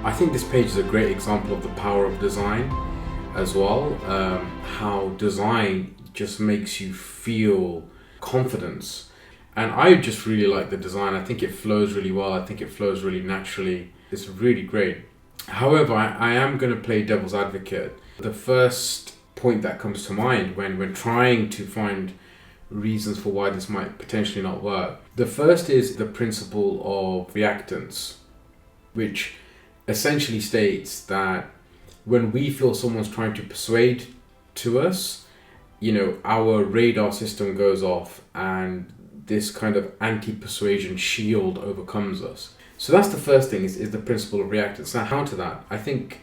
I think this page is a great example of the power of design as well. How design just makes you feel confidence. And I just really like the design. I think it flows really well. I think it flows really naturally. It's really great. However, I am going to play devil's advocate. The first point that comes to mind when trying to find reasons for why this might potentially not work. The first is the principle of reactance, which essentially states that when we feel someone's trying to persuade to us, our radar system goes off and this kind of anti-persuasion shield overcomes us. So that's the first thing, is the principle of reactance. Now, how to that? I think,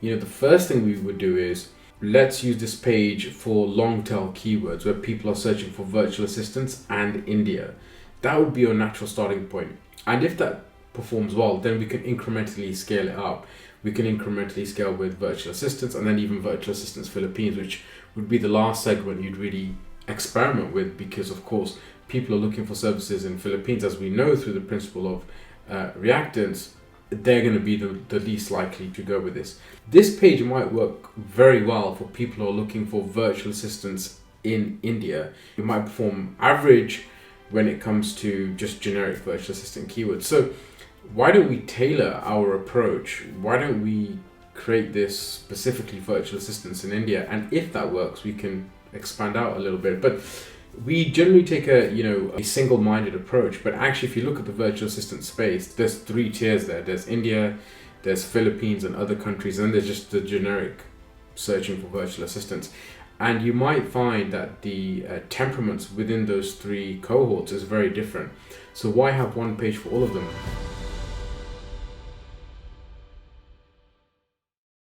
the first thing we would do is, let's use this page for long tail keywords where people are searching for virtual assistants and India. That would be your natural starting point. And if that performs well, then we can incrementally scale it up. We can incrementally scale with virtual assistants, and then even virtual assistants Philippines, which would be the last segment you'd really experiment with, because of course people are looking for services in Philippines, as we know through the principle of reactance. They're going to be the least likely to go with this. This page might work very well for people who are looking for virtual assistants in India. It might perform average when it comes to just generic virtual assistant keywords. So why don't we tailor our approach? Why don't we create this specifically virtual assistants in India? And if that works, we can expand out a little bit. But we generally take a single-minded approach. But actually, if you look at the virtual assistant space, there's 3 tiers there. There's India, there's Philippines and other countries, and then there's just the generic searching for virtual assistants. And you might find that the temperaments within those 3 cohorts is very different. So why have one page for all of them?